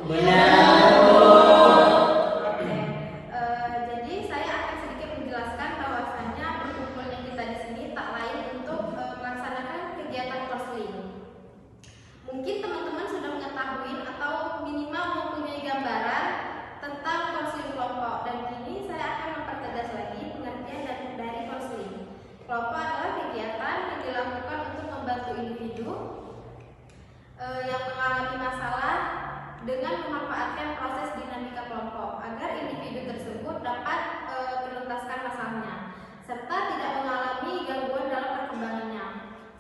Benar. Oke. Jadi saya akan sedikit menjelaskan bahwasannya berkumpulnya kita di sini tak lain untuk melaksanakan kegiatan konseling. Mungkin teman-teman sudah mengetahui atau minimal mempunyai gambaran tentang konseling kelompok, dan kini saya akan mempertegas lagi pengertian dari konseling. Kelompok adalah kegiatan yang dilakukan untuk membantu individu yang mengalami masalah dengan memanfaatkan proses dinamika kelompok agar individu tersebut dapat menuntaskan masalahnya serta tidak mengalami gangguan dalam perkembangannya.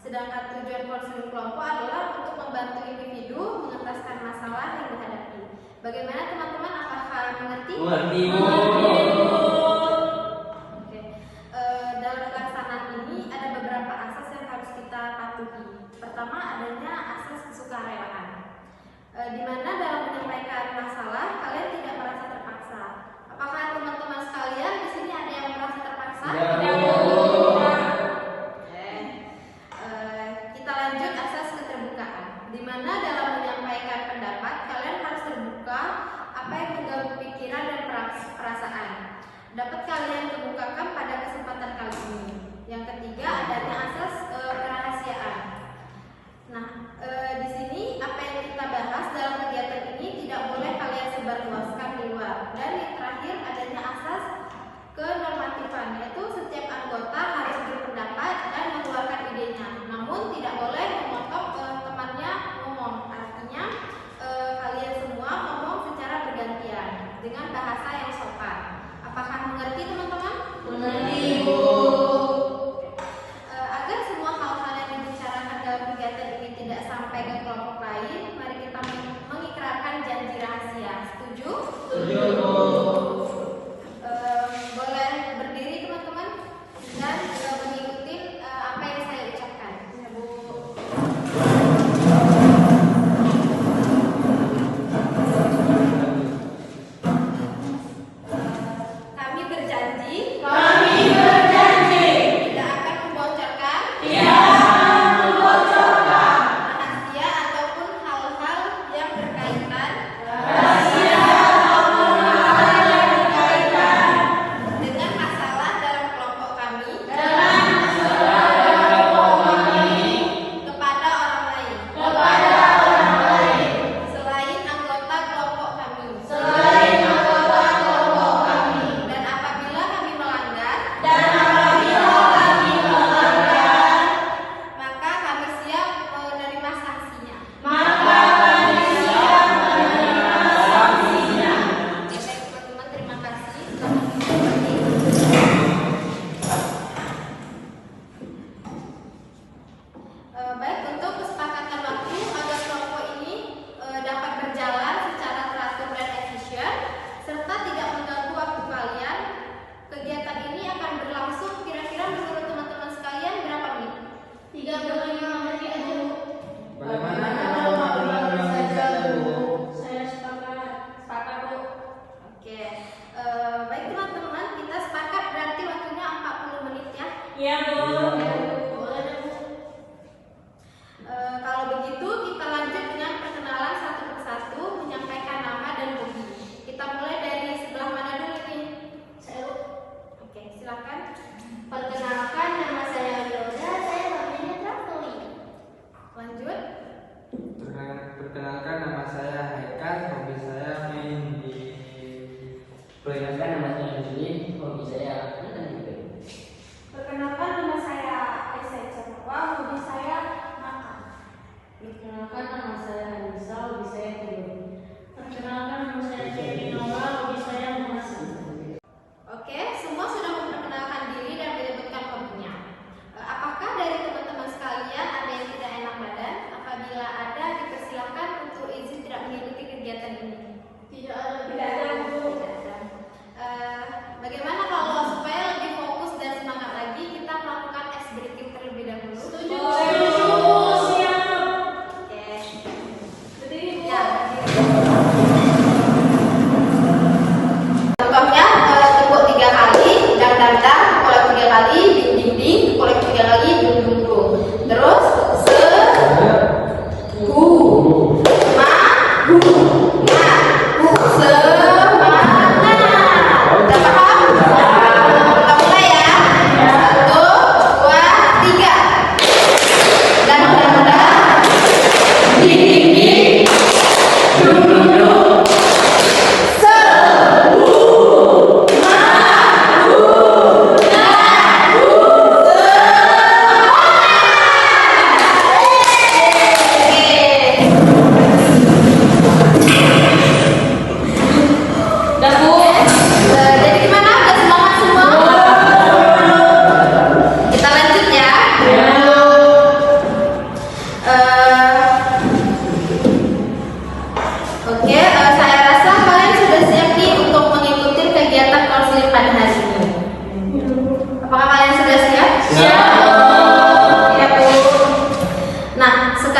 Sedangkan tujuan konseling kelompok adalah untuk membantu individu mengentaskan masalah yang dihadapi. Bagaimana teman-teman? Apakah mengerti? Mengerti. Oke. Dalam pelaksanaan ini ada beberapa asas yang harus kita patuhi. Pertama, adanya asas kesukarelaan, di mana dalam menyampaikan masalah kalian tidak merasa terpaksa. Apakah teman-teman sekalian di sini ada yang merasa terpaksa? Ya. Kita lanjut asas keterbukaan, di mana dalam menyampaikan pendapat kalian harus terbuka apa yang mengganggu pikiran dan perasaan. Dapat kalian kemukakan pada kesempatan kali ini. Yang ketiga, adanya asas kerahasiaan. Nah, di sini apa yang kita bahas dalam kegiatan ini tidak boleh kalian sebarluaskan di luar. Dan yang terakhir, adanya asas kenormatifan, yaitu setiap anggota harus berpendapat dan mengeluarkan idenya, namun tidak boleh memotong temannya ngomong. Artinya kalian semua ngomong secara bergantian dengan bahasa yang sopan. Apakah mengerti teman-teman? Mengerti, Bu. Agar semua hal-hal yang dibicarakan dalam kegiatan ini tidak sampai ke kelompok lain, mari kita mengikrarkan janji rahasia. Setuju? Setuju, Bu. Boleh berdiri teman-teman dan mengikuti apa yang saya ucapkan. Ya, Bu. Kami berjanji. Kami berjanji Tidak akan membocorkan. Rahasia ataupun hal-hal yang berkaitan. Dengan masalah dalam kelompok kami. Kepada orang lain. Selain anggota kelompok kami. Dan apabila kami melanggar. Maka kami siap menerima sanksinya. Oke, baik teman-teman, terima kasih. Baik, untuk kesepakatan waktu agar kelompok ini dapat berjalan secara teratur dan efisien serta tidak mengganggu waktu kalian, kegiatan ini akan berlangsung kira-kira menurut teman-teman sekalian berapa menit? 35 menit aja, Bu. Bagaimana kalau 15 menit saja, Bu? Saya sepakat, Bu. Oke, baik teman-teman, kita sepakat berarti waktunya 40 menit ya. Iya, Bu. Boleh deh, Bu. Kalau begitu kita lanjut dengan perkenalan satu persatu, menyampaikan nama dan hobi. Kita mulai dari sebelah mana dulu nih? Saya, Bu. Oke, silakan. Perkenalkan, nama saya Yoda, saya hobinya traveling. Lanjut. Perkenalkan, nama saya Haikal, hobi saya main di. Perkenalkan, nama saya Juli, hobi saya menonton YouTube. Perkenalkan, nama saya Aisyah Cernova, hobi saya makan. Perkenalkan,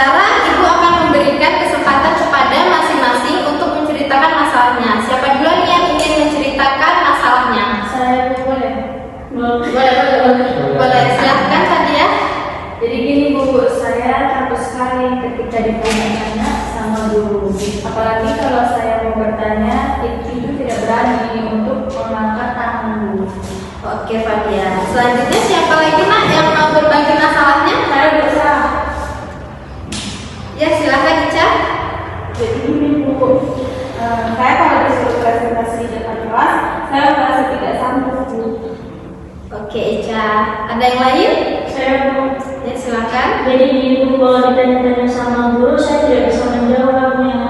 Sekarang Ibu akan memberikan kesempatan kepada masing-masing untuk menceritakan masalahnya. Siapa duluan yang ingin menceritakan masalahnya? Saya boleh. Boleh, silahkan Sadia. Jadi gini Bu, saya takut sekali ketika ditanya-tanya sama guru. Apalagi kalau saya mau bertanya, itu tidak berani untuk mengangkat tangan Bu. Oke Fadia. Selanjutnya siapa lagi nak yang mau berbagi masalahnya? Saya berusaha. Ya silahkan Ica. Jadi gini Bu, saya kalau disuruh presentasi di depan kelas, saya merasa tidak sanggup Bu. Oke Ica. Ada yang lain? Saya Bu. Ya silakan. Jadi gini Bu, kalau ditanya-tanya sama guru, saya tidak bisa menjawabnya.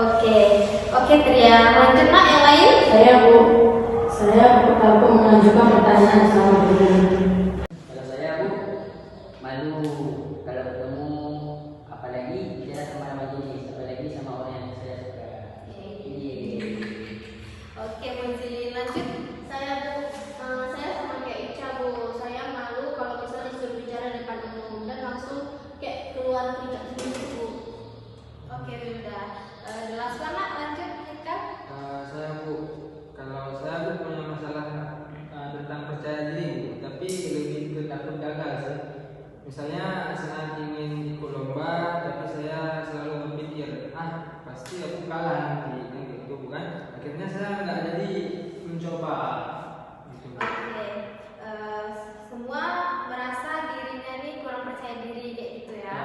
Oke Tria. Lanjut nak yang lain? Saya aku mengajukan pertanyaan sama guru. Kalau saya Bu, malu kalau ketemu, apalagi bicara sama majelis, apalagi sama orang yang saya suka. Oke Munzili, lanjut. Saya sama kayak Ica Bu. Saya malu kalau misalnya disuruh bicara depan umum dan langsung kayak keluar keringat sendiri Bu. Oke Wilda. Jelaskan nak, lanjut Ika. Saya Bu, kalau saya punya masalah tentang percaya diri Bu, tapi lebih ke takut gagal sih. Misalnya saat ingin ikut lomba, tapi saya selalu berpikir, pasti aku kalah nanti, kan gitu bukan? Akhirnya saya nggak jadi mencoba. Gitu. Oke. Semua merasa dirinya ini kurang percaya diri kayak gitu ya.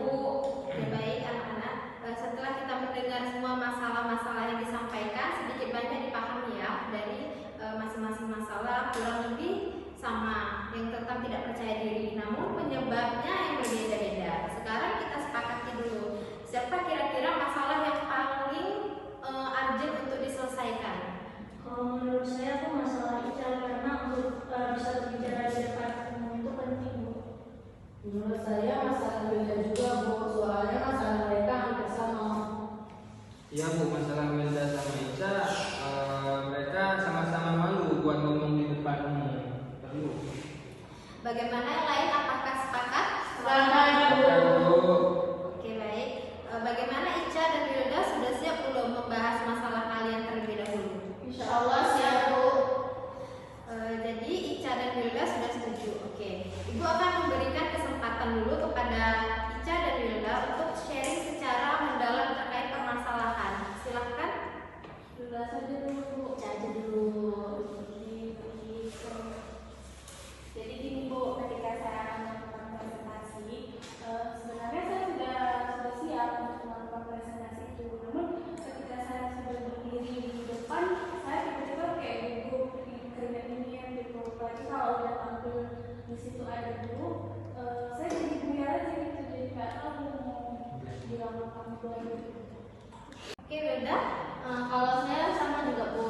Oke baik anak-anak. Setelah kita mendengar semua masalah-masalah yang disampaikan, sedikit banyak dipahami ya dari masing-masing masalah, kurang lebih sama yang tentang tidak percaya diri, namun penyebabnya yang berbeda-beda. Sekarang kita sepakati dulu, siapa kira-kira masalah yang paling urgent untuk diselesaikan? Kalau menurut saya tuh masalah Ica, karena untuk bisa berbicara di depan umum itu penting Bu. Menurut saya masalah beda juga Bu, soalnya masalah mereka hampir sama. Iya Bu, masalah Wilda sama Ica, mereka sama-sama malu buat ngomong di depan umum. Perlu. Bagaimana yang lain? Apakah sepakat? Bu. Oke baik. Bagaimana Ica dan Wilda sudah siap belum membahas masalah kalian terlebih dahulu? Insya Allah siap Bu. Jadi Ica dan Wilda sudah setuju. Oke. Ibu akan memberikan kesempatan dulu kepada Ica dan Wilda untuk sharing secara mendalam terkait permasalahan. Silahkan. Dulu saja dulu Bu. Ica aja dulu. Jadi gini Bu, ketika saya melakukan presentasi, sebenarnya saya sudah siap untuk melakukan presentasi itu. Namun ketika saya sudah berdiri di depan, saya tiba-tiba kayak gugup keringat dingin gitu. Apalagi kalau udah tampil di situ ada guru, saya jadi buyar aja gitu, jadi nggak tahu mau bilang apa gitu. Oke Wilda. Kalau saya sama juga Bu,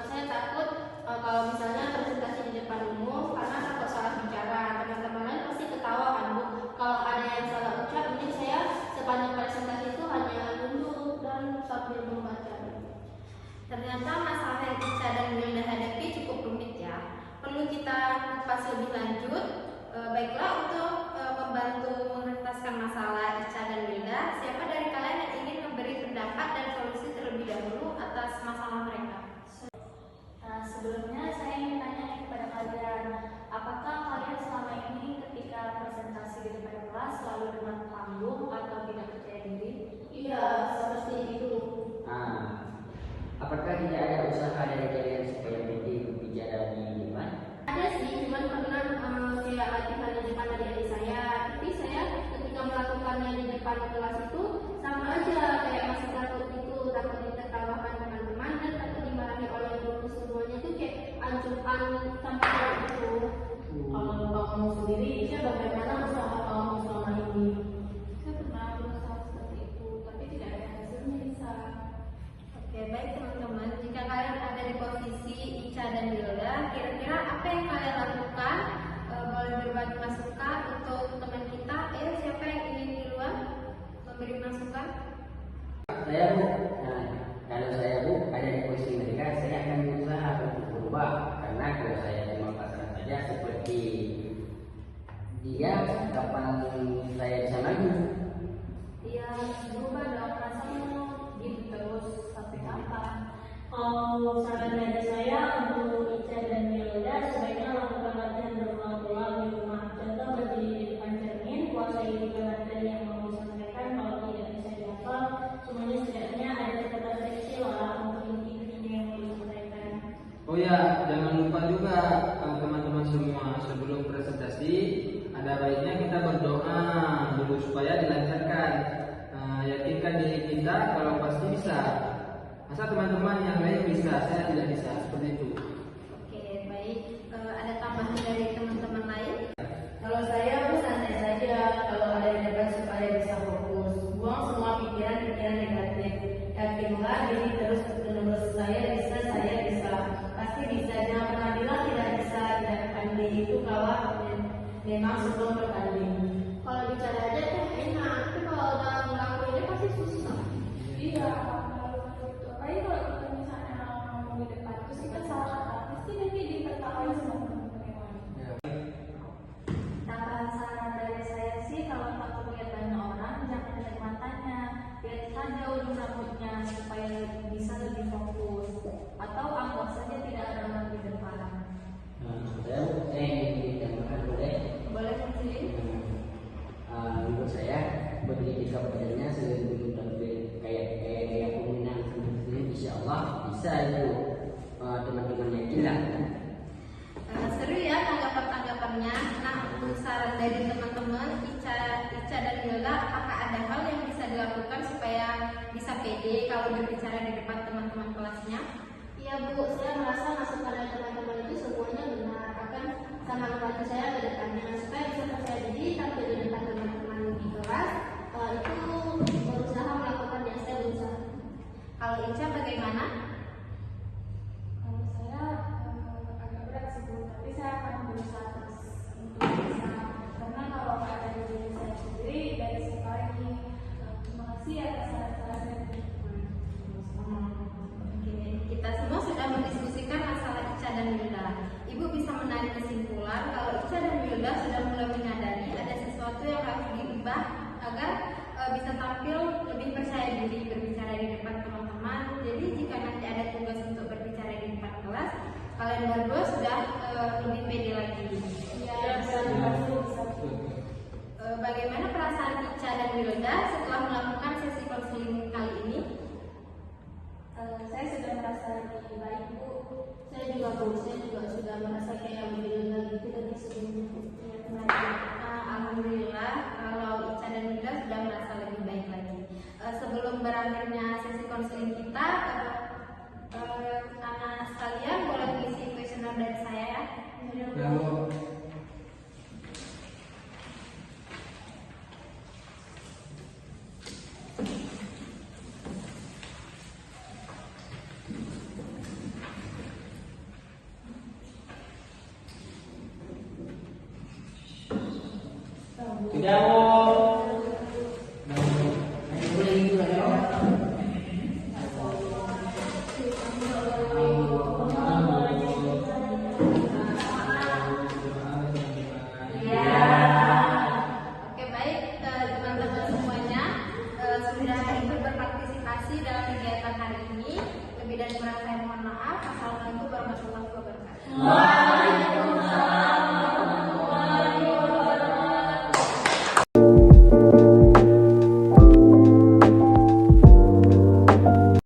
saya takut kalau misalnya presentasi di depan umum karena takut salah bicara. Teman-teman lain pasti ketawa kan Bu. Kalau ada yang salah ucap, mungkin saya sepanjang presentasi itu hanya duduk dan sambil membaca. Ternyata masalah yang Ica dan Wilda hadapi cukup rumit ya. Perlu kita kupas lebih lanjut. Baiklah, untuk membantu mengentaskan masalah Ica dan Wilda, siapa dari kalian yang ingin memberi pendapat dan solusi terlebih dahulu atas masalah mereka? Sebelumnya saya ingin tanya kepada kalian, apakah kalian selama ini ketika presentasi di depan kelas selalu dengan panggung atau tidak percaya diri? Iya, seperti itu. Apakah tidak ada usaha dari kalian supaya lebih berbicara di depan? Ada sih, cuman pernah kayak latihan di depan adik-adik saya. Tapi saya ketika melakukannya di depan kelas itu sama aja kayak masih takut itu, takut ditertawakan teman-teman dan takut dimarahi oleh guru. Semuanya tuh kayak ancuran sampai kayak gitu. Kalau kamu sendiri, Ica bagaimana usaha kamu selama ini? Saya pernah berusaha seperti itu, tapi tidak ada hasilnya bisa. Oke, baik teman-teman. Jika kalian ada di posisi Ica dan Wilda, kira-kira apa yang kalian lakukan? Boleh berbagi masukan untuk teman kita. Ayo, siapa yang ingin duluan memberi masukan? Saya Bu, kalau saya Bu ada di posisi mereka, saya akan berusaha untuk berubah. Karena kalau saya cuma pasaran saja seperti dia, kapan saya bisa maju? dilancarkan. Yakinkan diri kita kalau pasti bisa. Masa teman-teman yang lain bisa, saya tidak bisa, seperti itu. Oke, baik. Ada tambahan dari teman-teman lain? Kalau saya pun santai saja kalau ada di depan supaya bisa fokus. Buang semua pikiran-pikiran negatif. Yakinlah diri terus menerus, saya bisa, pasti bisa. Jangan pernah bilang tidak bisa, tidak akan itu kalau memang sebelum bertanding. Kalau bicara aja tuh enak, tapi kalau udah ngelakuinnya pasti susah. Iya, apalagi kalau kita misalnya ngomong di depan, terus kita salah kata, pasti nanti ditertawain sama teman-teman yang lain. Tambahan saran dari saya sih, kalau takut lihat banyak orang, jangan lihat matanya, lihat saja ujung rambutnya supaya bisa lebih fokus. Atau anggap saja tidak ada orang di depan. Saya tambahkan boleh. Boleh mungkin? Menurut saya berdiri di kabupatennya sebelum kayak pemenang sendiri, insya Allah bisa itu teman-teman yakinlah. Seru ya tanggapan-tanggapannya. Nah, saran dari teman-teman Ica dan Wilda, apakah ada hal yang bisa dilakukan supaya bisa pede kalau berbicara di depan teman-teman kelasnya? Iya Bu, saya merasa masukan dari teman-teman itu semuanya benar, akan sama membantu saya ke depannya supaya bisa percaya diri tampil di depan teman-teman di kelas. Itu berusaha melakukan yang saya berusaha. Kalau Ica bagaimana? Kalau saya agak berat sih Bu, tapi saya akan berusaha terus untuk bisa, karena kalau ada diri saya sendiri dari siapa lagi. Terima kasih atas saran-sarannya. Oke, kita semua sudah mendiskusikan masalah Ica dan Wilda. Ibu bisa menarik kesimpulan kalau Ica dan Wilda sudah mulai menyadari ada sesuatu yang harus diubah agar bisa tampil lebih percaya diri berbicara di depan teman-teman. Jadi jika nanti ada tugas untuk berbicara di depan kelas, kalian berdua sudah lebih pede lagi. Ya, bisa. Bagaimana perasaan Ica dan Wilda setelah melakukan sesi konseling kali ini? Saya sudah merasa lebih baik Bu. Saya juga Bu, saya juga sudah merasa kayak lebih lagi dari sebelumnya. Alhamdulillah, kalau Ica dan Wilda sudah merasa lebih baik lagi. Sebelum berakhirnya sesi konseling kita, anak sekalian boleh mengisi kuesioner dari saya ya. Kalau Sudah mau. Boleh itu ada. Oke, baik teman-teman semuanya, sudah ikut berpartisipasi dalam kegiatan hari ini. Lebih dan kurang saya mohon maaf. Assalamualaikum warahmatullahi wabarakatuh.